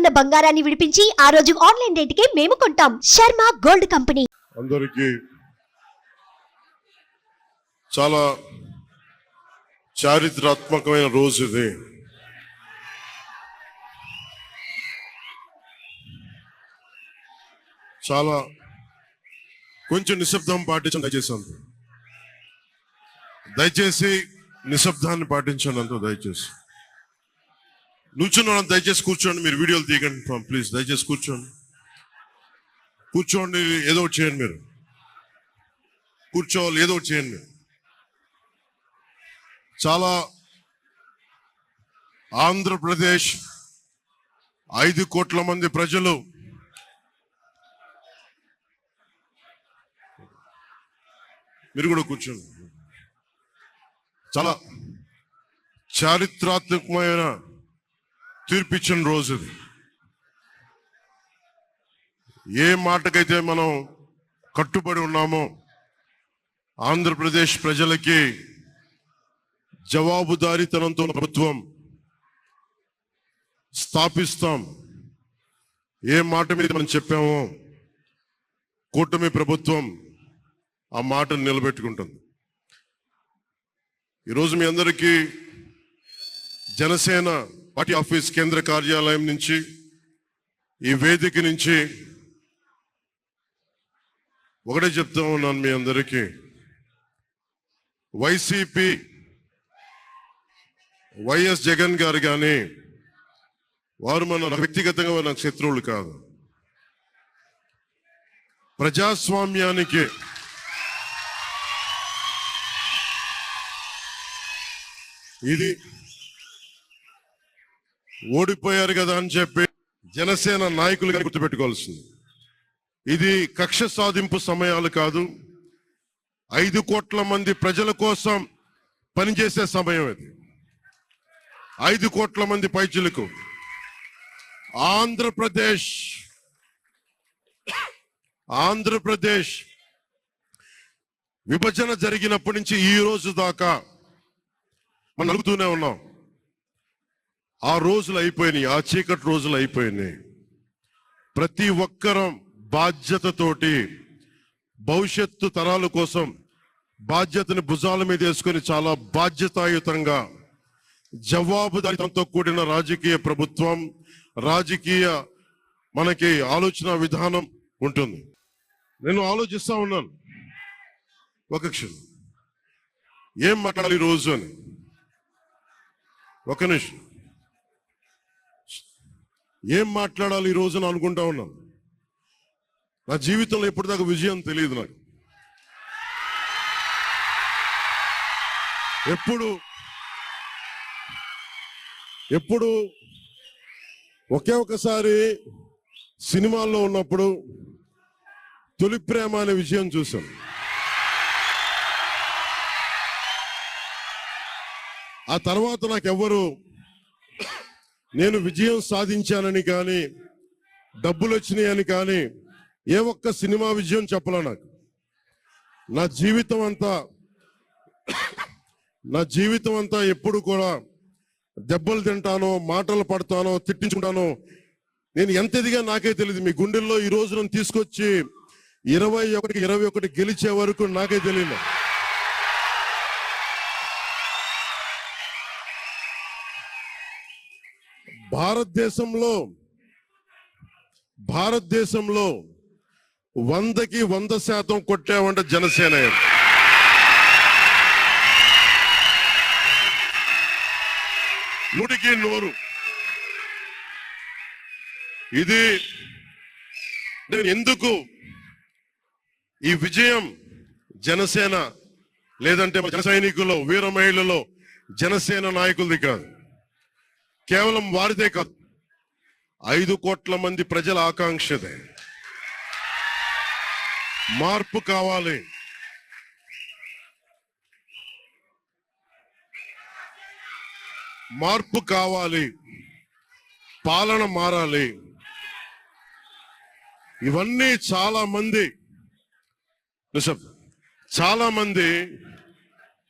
ఉన్న బంగారాన్ని విడిపించి ఆ రోజు ఆన్లైన్ రేటుకే మేము కొంటాం. Sharma gold company. అందరికీ చాలా చారిత్రాత్మకమైన రోజు ఇది. చాలా కొంచెం నిశ్శబ్దం పాటించండి దయచేసి నిశ్శబ్దాన్ని పాటించండి. అంతా దయచేసి నుంచున్న దయచేసి కూర్చోండి. మీరు వీడియోలు తీయకండి ప్లీజ్. దయచేసి కూర్చోండి. ఏదో ఒకటి చేయండి. మీరు కూర్చోవాలి, ఏదో ఒకటి చేయండి. చాలా ఆంధ్రప్రదేశ్ 5 కోట్ల మంది ప్రజలు మీరు కూడా కూర్చోండి. చాలా చారిత్రాత్మకమైన తీర్పిచ్చిన రోజు ఇది. ఏ మాటకైతే మనం కట్టుబడి ఉన్నామో ఆంధ్రప్రదేశ్ ప్రజలకి జవాబుదారీతనంతో ప్రభుత్వం స్థాపిస్తాం, ఏ మాట మీద మనం చెప్పామో కూటమి ప్రభుత్వం ఆ మాటను నిలబెట్టుకుంటుంది. ఈరోజు మీ అందరికీ జనసేన పార్టీ ఆఫీస్ కేంద్ర కార్యాలయం నుంచి, ఈ వేదిక నుంచి ఒకటే చెప్తా ఉన్నాను మీ అందరికీ. వైసీపీ వైఎస్ జగన్ గారు కానీ వారు మన వ్యక్తిగతంగా మన శత్రువులు కాదు. ప్రజాస్వామ్యానికి ఇది ఓడిపోయారు కదా అని చెప్పి జనసేన నాయకులుగా గుర్తుపెట్టుకోవాల్సింది. ఇది కక్ష సాధింపు సమయాలు కాదు. 5 కోట్ల మంది ప్రజల కోసం పనిచేసే సమయం ఇది. 5 కోట్ల మంది పైచిలకు ఆంధ్రప్రదేశ్ విభజన జరిగినప్పటి నుంచి ఈ రోజు దాకా మనం నలుగుతూనే ఉన్నాం. ఆ రోజులు అయిపోయినాయి, ఆ చీకటి రోజులు అయిపోయినాయి. ప్రతి ఒక్కరం బాధ్యతతోటి భవిష్యత్తు తరాల కోసం బాధ్యతని భుజాల మీద వేసుకొని చాలా బాధ్యతాయుతంగా జవాబుదారీతనంతో కూడిన రాజకీయ ప్రభుత్వం, రాజకీయ మనకి ఆలోచన విధానం ఉంటుంది. నేను ఆలోచిస్తా ఉన్నాను, ఒక క్షణం ఏం మాట్లాడాలి ఈ రోజు అని. ఒక నిమిషం, ఏం మాట్లాడాలి ఈ రోజు అని అనుకుంటా ఉన్నాను. నా జీవితంలో ఎప్పటిదాకా విజయం తెలియదు నాకు. ఎప్పుడు ఒకే ఒకసారి సినిమాల్లో ఉన్నప్పుడు తొలి ప్రేమ అనే విజయం చూసాం. ఆ తర్వాత నాకెవ్వరు నేను విజయం సాధించానని కానీ డబ్బులు వచ్చినాయని కానీ ఏ ఒక్క సినిమా విజయం చెప్పలే నాకు. నా జీవితం అంతా ఎప్పుడు కూడా దెబ్బలు తింటానో, మాటలు పడతానో, తిట్టించుకుంటానో. నేను ఎంత ఎదిగా నాకే తెలియదు. మీ గుండెల్లో ఈ రోజు నన్ను తీసుకొచ్చి 21 గెలిచే వరకు నాకే తెలియదు. భారతదేశంలో 100కి 100% కొట్టామంటే జనసేన. 100కి 100. ఇది ఎందుకు ఈ విజయం జనసేన లేదంటే జన సైనికుల్లో, వీర మహిళల్లో జనసేన నాయకులది కాదు, కేవలం వారిదే కాదు, 5 కోట్ల మంది ప్రజల ఆకాంక్షదే. మార్పు కావాలి. పాలన మారాలి. ఇవన్నీ చాలా మంది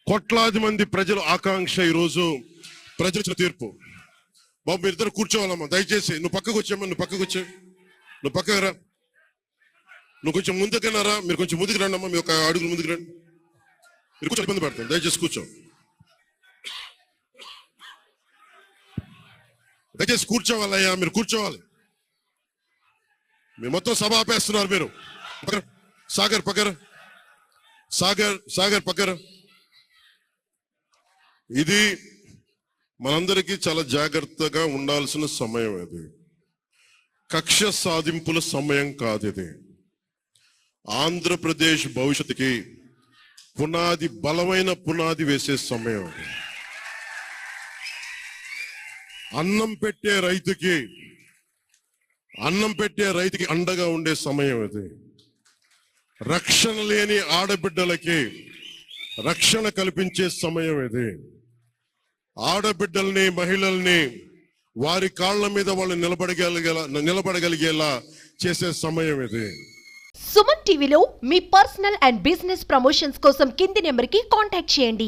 కోట్లాది మంది ప్రజల ఆకాంక్ష. ఈరోజు ప్రజల తీర్పు. బాబు మీరు ఇద్దరు కూర్చోవాలమ్మా దయచేసి. నువ్వు పక్కకు వచ్చామ్మా, నువ్వు పక్కకు వచ్చా, నువ్వు పక్కకు రా, నువ్వు కొంచెం ముందుకన్నా రా, మీరు కొంచెం ముందుకు రండి అమ్మా, మీ ఒక అడుగులు ముందుకు రండి. మీరు కూర్చొని ఇబ్బంది పడతాను, దయచేసి కూర్చో, దయచేసి కూర్చోవాలయ్యా, మీరు కూర్చోవాలి. మీరు మొత్తం సభ ఆపేస్తున్నారు. మీరు సాగర్ పక్కర, సాగర్ పక్కర. ఇది మనందరికీ చాలా జాగ్రత్తగా ఉండాల్సిన సమయం. ఇది కక్ష సాధింపుల సమయం కాదు. ఇది ఆంధ్రప్రదేశ్ భవిష్యత్తుకి పునాది, బలమైన పునాది వేసే సమయం. అది అన్నం పెట్టే రైతుకి అండగా ఉండే సమయం. ఇది రక్షణ లేని ఆడబిడ్డలకి రక్షణ కల్పించే సమయం. ఇది ఆడబిడ్డల్ని, మహిళల్ని వారి కాళ్ళ మీద వాళ్ళు నిలబడగలిగేలా చేసే సమయం. ఇది సుమన్ టీవీలో మీ పర్సనల్ అండ్ బిజినెస్ ప్రమోషన్స్ కోసం కింది నెంబర్కి కాంటాక్ట్ చేయండి.